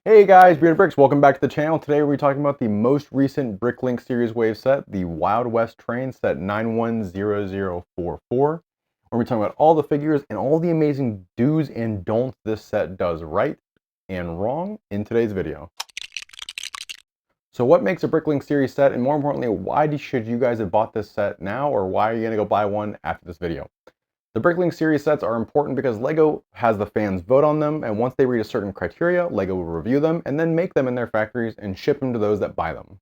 Hey guys, Bearded Bricks, welcome back to the channel. Today we're talking about the most recent BrickLink series wave set, the Wild West Train set 910044. Where we're talking about all the figures and all the amazing do's and don'ts this set does right and wrong in today's video. So what makes a BrickLink series set, and more importantly, why should you guys have bought this set now, or why are you going to go buy one after this video? The BrickLink series sets are important because LEGO has the fans vote on them, and once they reach a certain criteria, LEGO will review them and then make them in their factories and ship them to those that buy them.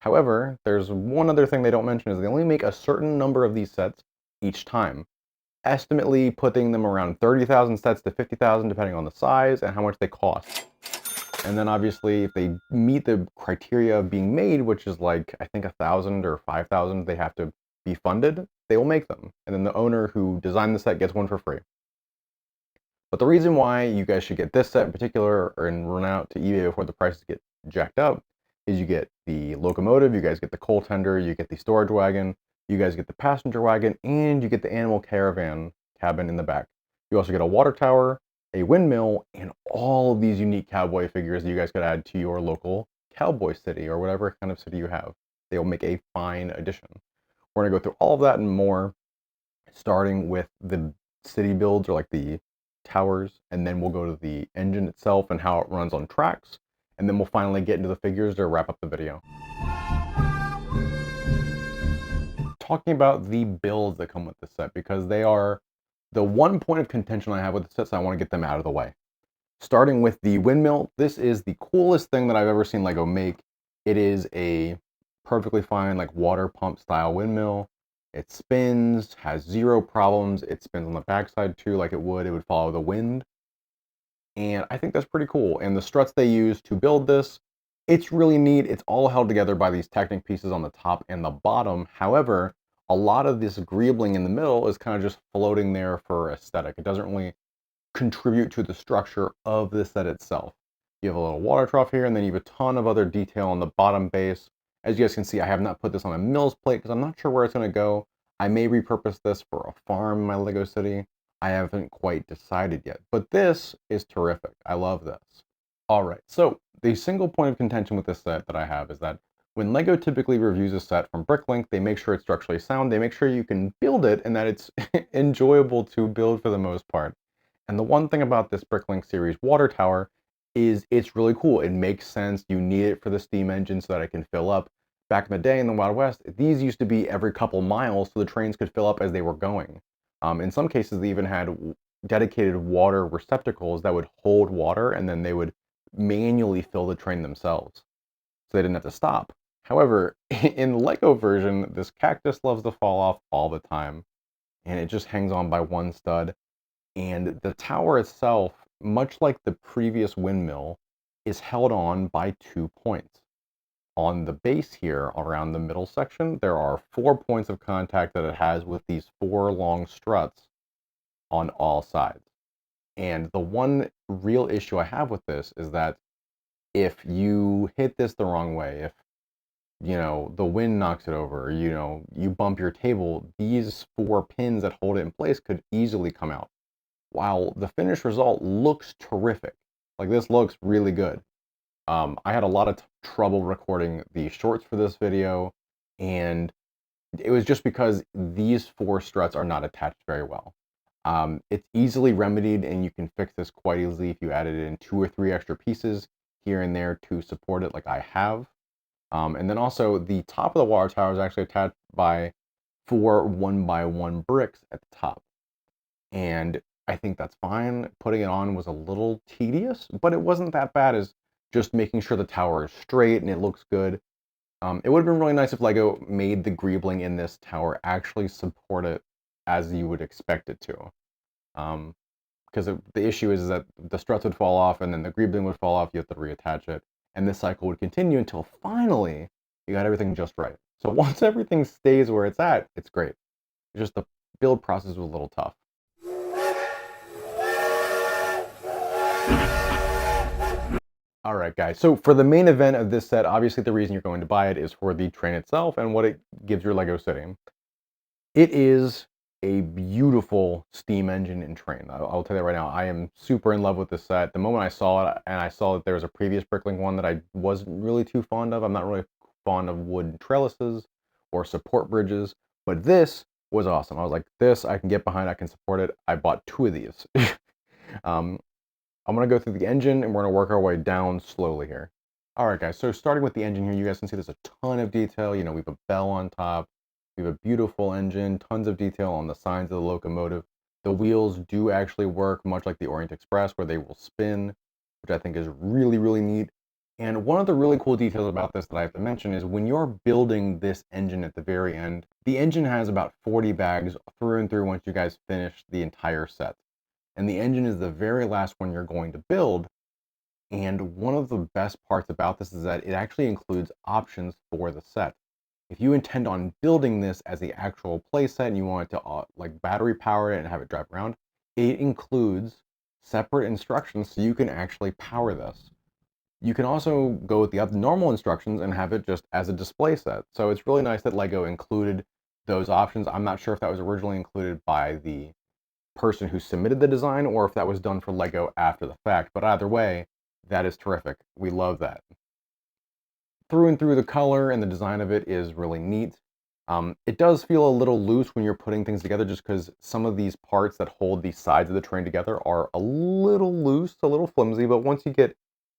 However, there's one other thing they don't mention is they only make a certain number of these sets each time, estimately putting them around 30,000 sets to 50,000 depending on the size and how much they cost. And then obviously if they meet the criteria of being made, which is like I think 1,000 or 5,000, they have to be funded, they will make them. And then the owner who designed the set gets one for free. But the reason why you guys should get this set in particular and run out to eBay before the prices get jacked up is you get the locomotive, you guys get the coal tender, you get the storage wagon, you guys get the passenger wagon, and you get the animal caravan cabin in the back. You also get a water tower, a windmill, and all of these unique cowboy figures that you guys could add to your local cowboy city or whatever kind of city you have. They will make a fine addition. We're going to go through all of that and more, starting with the city builds or like the towers, and then we'll go to the engine itself and how it runs on tracks, and then we'll finally get into the figures to wrap up the video. Talking about the builds that come with the set, because they are the one point of contention I have with the set, so I want to get them out of the way. Starting with the windmill, this is the coolest thing that I've ever seen LEGO make. It is a perfectly fine like water pump style windmill. It spins, has zero problems. It spins on the backside too, like it would follow the wind. And I think that's pretty cool. And the struts they use to build this, it's really neat. It's all held together by these Technic pieces on the top and the bottom. However, a lot of this greebling in the middle is kind of just floating there for aesthetic. It doesn't really contribute to the structure of the set itself. You have a little water trough here, and then you have a ton of other detail on the bottom base. As you guys can see, I have not put this on a mill's plate because I'm not sure where it's going to go. I may repurpose this for a farm in my LEGO city. I haven't quite decided yet, but this is terrific. I love this. All right, so the single point of contention with this set that I have is that when LEGO typically reviews a set from BrickLink, they make sure it's structurally sound, they make sure you can build it and that it's enjoyable to build for the most part. And the one thing about this BrickLink series water tower is it's really cool. It makes sense. You need it for the steam engine so that it can fill up. Back in the day in the Wild West, these used to be every couple miles so the trains could fill up as they were going. In some cases, they even had dedicated water receptacles that would hold water, and then they would manually fill the train themselves, so they didn't have to stop. However, in the LEGO version, this cactus loves to fall off all the time, and it just hangs on by one stud. And the tower itself, much like the previous windmill, is held on by 2 points. On the base here, around the middle section, there are 4 points of contact that it has with these 4 long struts on all sides. And the one real issue I have with this is that if you hit this the wrong way, if the wind knocks it over, you bump your table, these 4 pins that hold it in place could easily come out. While the finished result looks terrific, like this looks really good. I had a lot of trouble recording the shorts for this video, and it was just because these 4 struts are not attached very well. It's easily remedied, and you can fix this quite easily if you added in 2 or 3 extra pieces here and there to support it like I have. And then also the top of the water tower is actually attached by 4 1x1 bricks at the top. And I think that's fine. Putting it on was a little tedious, but it wasn't that bad as just making sure the tower is straight and it looks good. It would have been really nice if LEGO made the greebling in this tower actually support it as you would expect it to. Because the issue is that the struts would fall off and then the greebling would fall off, you have to reattach it. And this cycle would continue until finally you got everything just right. So once everything stays where it's at, it's great. It's just the build process was a little tough. All right, guys, so for the main event of this set, obviously the reason you're going to buy it is for the train itself and what it gives your LEGO city. It is a beautiful steam engine and train. I'll tell you right now, I am super in love with this set. The moment I saw it, and I saw that there was a previous BrickLink one that I wasn't really too fond of. I'm not really fond of wooden trellises or support bridges, but this was awesome. I was like, this I can get behind, I can support it. I bought 2 of these. I'm gonna go through the engine and we're gonna work our way down slowly here. All right, guys, so starting with the engine here, you guys can see there's a ton of detail. You know, we have a bell on top. We have a beautiful engine, tons of detail on the sides of the locomotive. The wheels do actually work much like the Orient Express, where they will spin, which I think is really, really neat. And one of the really cool details about this that I have to mention is when you're building this engine at the very end, the engine has about 40 bags through and through once you guys finish the entire set. And the engine is the very last one you're going to build. And one of the best parts about this is that it actually includes options for the set. If you intend on building this as the actual playset and you want it to like battery power it and have it drive around, it includes separate instructions so you can actually power this. You can also go with the normal instructions and have it just as a display set. So it's really nice that LEGO included those options. I'm not sure if that was originally included by the person who submitted the design or if that was done for LEGO after the fact, but either way, that is terrific. We love that. Through and through, the color and the design of it is really neat. It does feel a little loose when you're putting things together just because some of these parts that hold the sides of the train together are a little loose, a little flimsy, but once you get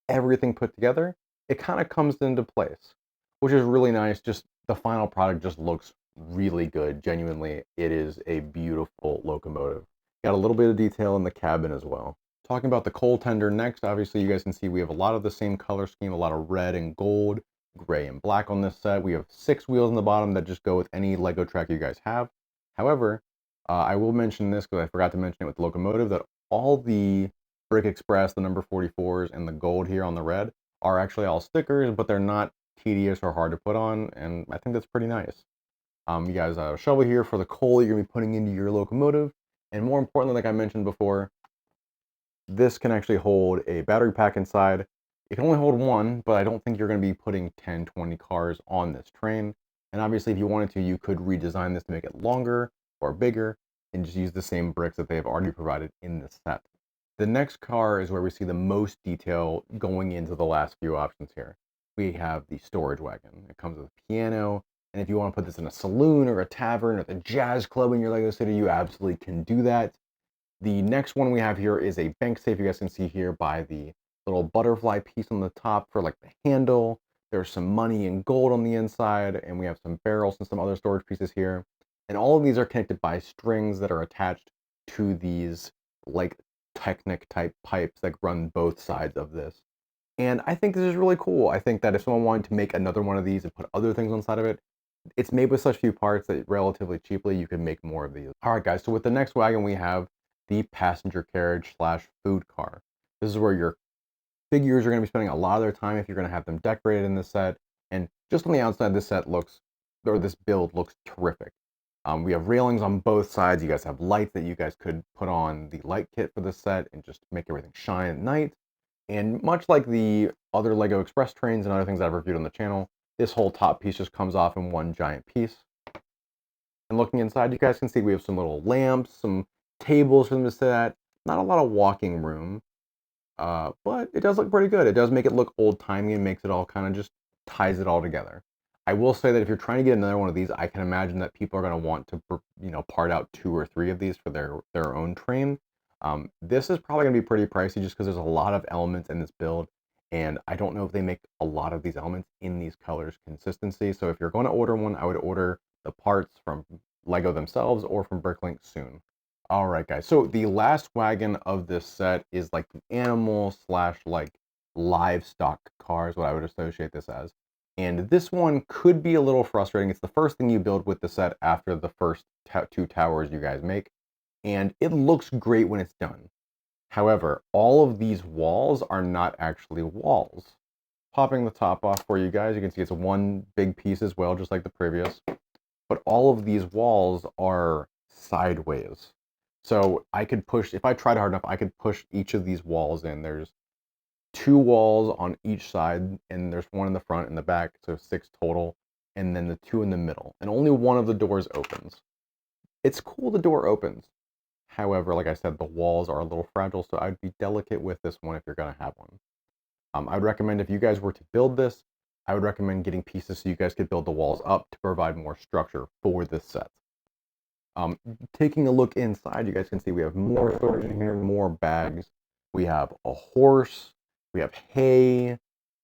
everything put together, it kind of comes into place, which is really nice. Just the final product just looks really good. Genuinely, it is a beautiful locomotive. Got a little bit of detail in the cabin as well. Talking about the coal tender next, obviously you guys can see we have a lot of the same color scheme, a lot of red and gold, gray and black on this set. We have 6 wheels on the bottom that just go with any Lego track you guys have. However, I will mention this because I forgot to mention it with the locomotive, that all the Brick Express, the number 44s, and the gold here on the red are actually all stickers, but they're not tedious or hard to put on, and I think that's pretty nice. You guys have a shovel here for the coal you're going to be putting into your locomotive, and more importantly, like I mentioned before, this can actually hold a battery pack inside. It can only hold 1, but I don't think you're going to be putting 10, 20 cars on this train. And obviously, if you wanted to, you could redesign this to make it longer or bigger and just use the same bricks that they have already provided in this set. The next car is where we see the most detail going into the last few options here. We have the storage wagon. It comes with a piano, and if you want to put this in a saloon or a tavern or the jazz club in your Lego city, you absolutely can do that. The next one we have here is a bank safe. You guys can see here by the little butterfly piece on the top for like the handle. There's some money and gold on the inside, and we have some barrels and some other storage pieces here. And all of these are connected by strings that are attached to these like Technic type pipes that run both sides of this. And I think this is really cool. I think that if someone wanted to make another one of these and put other things on the side of it, it's made with such few parts that relatively cheaply you can make more of these. All right, guys, so with the next wagon, we have the passenger carriage slash food car. This is where your figures are going to be spending a lot of their time if you're going to have them decorated in this set. And just on the outside, this set looks, or this build looks terrific. We have railings on both sides. You guys have lights that you guys could put on the light kit for this set and just make everything shine at night. And much like the other Lego Express trains and other things I've reviewed on the channel, this whole top piece just comes off in one giant piece. And looking inside, you guys can see we have some little lamps, some tables for them to sit at. Not a lot of walking room, but it does look pretty good. It does make it look old-timey and makes it all kind of just ties it all together. I will say that if you're trying to get another one of these, I can imagine that people are going to want to, part out 2 or 3 of these for their own train. This is probably going to be pretty pricey just because there's a lot of elements in this build, and I don't know if they make a lot of these elements in these colors consistency. So if you're going to order one, I would order the parts from LEGO themselves or from BrickLink soon. All right, guys. So the last wagon of this set is like the animal slash like livestock car is what I would associate this as. And this one could be a little frustrating. It's the first thing you build with the set after the first 2 towers you guys make. And it looks great when it's done. However, all of these walls are not actually walls. Popping the top off for you guys, you can see it's one big piece as well, just like the previous. But all of these walls are sideways. So I could push, if I tried hard enough, I could push each of these walls in. There's 2 walls on each side, and there's 1 in the front and the back, so 6 total, and then the 2 in the middle. And only one of the doors opens. It's cool the door opens. However, like I said, the walls are a little fragile, so I'd be delicate with this one if you're going to have one. I would recommend if you guys were to build this, I would recommend getting pieces so you guys could build the walls up to provide more structure for this set. Taking a look inside, you guys can see we have more storage in here, more bags. We have a horse, we have hay,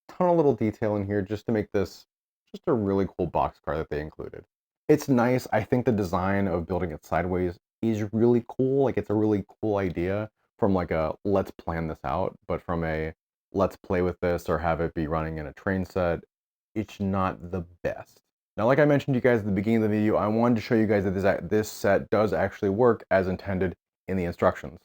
ton of little detail in here just to make this just a really cool box car that they included. It's nice. I think the design of building it sideways is really cool. Like, it's a really cool idea from like a let's plan this out, but from a let's play with this or have it be running in a train set, it's not the best. Now, like I mentioned to you guys at the beginning of the video, I wanted to show you guys that this set does actually work as intended in the instructions.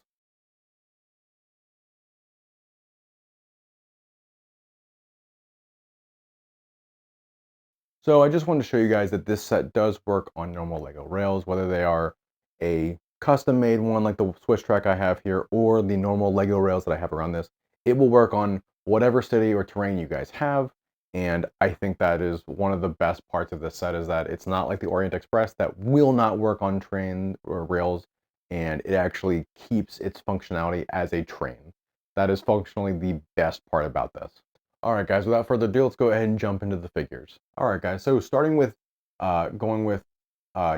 So I just wanted to show you guys that this set does work on normal Lego rails, whether they are a custom made one like the switch track I have here or the normal Lego rails that I have around this. It will work on whatever city or terrain you guys have. And I think that is one of the best parts of this set is that it's not like the Orient Express that will not work on train or rails, and it actually keeps its functionality as a train. That is functionally the best part about this. All right, guys, without further ado, let's go ahead and jump into the figures. All right, guys, so starting with going with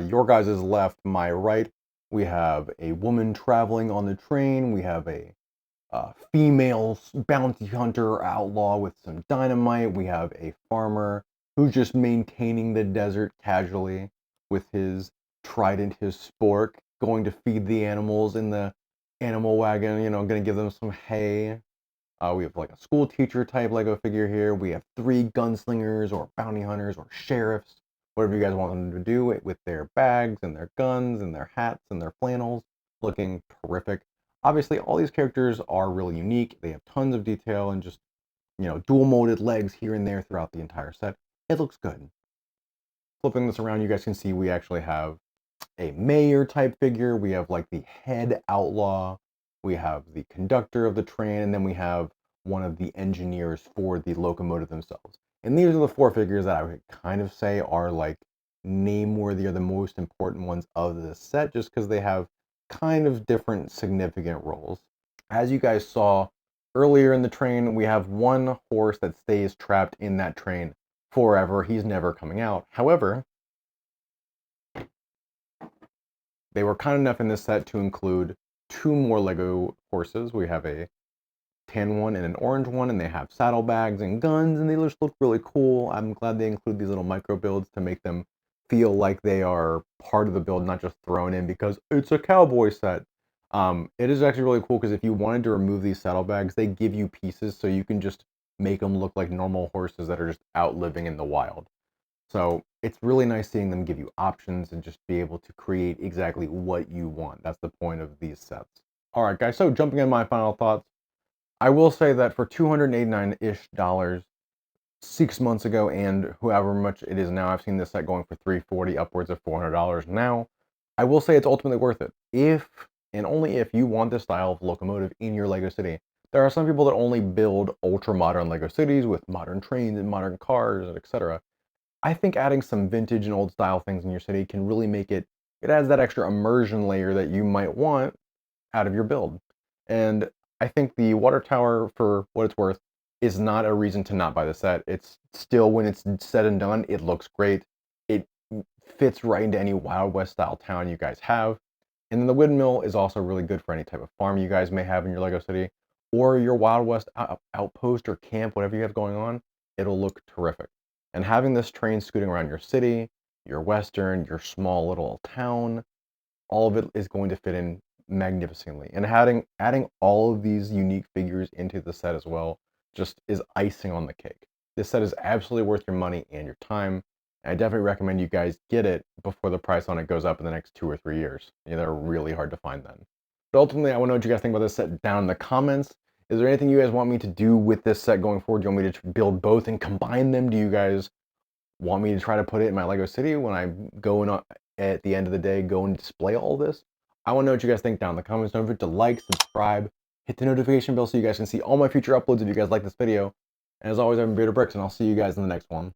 your guys' left, my right, we have a woman traveling on the train. We have a female bounty hunter outlaw with some dynamite. We have a farmer who's just maintaining the desert casually with his trident, his spork, going to feed the animals in the animal wagon, you know, going to give them some hay. We have like a school teacher type Lego figure here. We have 3 gunslingers or bounty hunters or sheriffs, whatever you guys want them to do with their bags and their guns and their hats and their flannels, looking terrific. Obviously, all these characters are really unique. They have tons of detail and just, you know, dual molded legs here and there throughout the entire set. It looks good. Flipping this around, you guys can see we actually have a mayor type figure. We have like the head outlaw. We have the conductor of the train, and then we have one of the engineers for the locomotive themselves. And these are the 4 figures that I would kind of say are like name-worthy or the most important ones of this set, just because they have kind of different significant roles. As you guys saw earlier in the train, we have one horse that stays trapped in that train forever. He's never coming out. However, they were kind enough in this set to include 2 more Lego horses. We have a tan one and an orange one, and they have saddlebags and guns, and they just look really cool. I'm glad they include these little micro builds to make them feel like they are part of the build, not just thrown in because it's a cowboy set. It is actually really cool because if you wanted to remove these saddlebags, they give you pieces so you can just make them look like normal horses that are just out living in the wild. So it's really nice seeing them give you options and just be able to create exactly what you want. That's the point of these sets. All right, guys, so jumping in my final thoughts, I will say that for $289-ish 6 months ago and however much it is now, I've seen this set going for $340, upwards of $400 now. I will say it's ultimately worth it. If, and only if, you want this style of locomotive in your Lego city. There are some people that only build ultra-modern Lego cities with modern trains and modern cars, etc. I think adding some vintage and old style things in your city can really make it, it adds that extra immersion layer that you might want out of your build. And I think the water tower, for what it's worth, is not a reason to not buy the set. It's still, when it's said and done, it looks great. It fits right into any Wild West style town you guys have. And then the windmill is also really good for any type of farm you guys may have in your Lego city, or your Wild West outpost or camp, whatever you have going on. It'll look terrific. And having this train scooting around your city, your western, your small little town, all of it is going to fit in magnificently. And adding all of these unique figures into the set as well just is icing on the cake. This set is absolutely worth your money and your time. And I definitely recommend you guys get it before the price on it goes up in the next 2 or 3 years. Yeah, they're really hard to find then. But ultimately, I want to know what you guys think about this set down in the comments. Is there anything you guys want me to do with this set going forward? Do you want me to build both and combine them? Do you guys want me to try to put it in my Lego city when I go in at the end of the day, go and display all this? I want to know what you guys think down in the comments. Don't forget to like, subscribe, hit the notification bell so you guys can see all my future uploads if you guys like this video. And as always, I've been BrickLink, and I'll see you guys in the next one.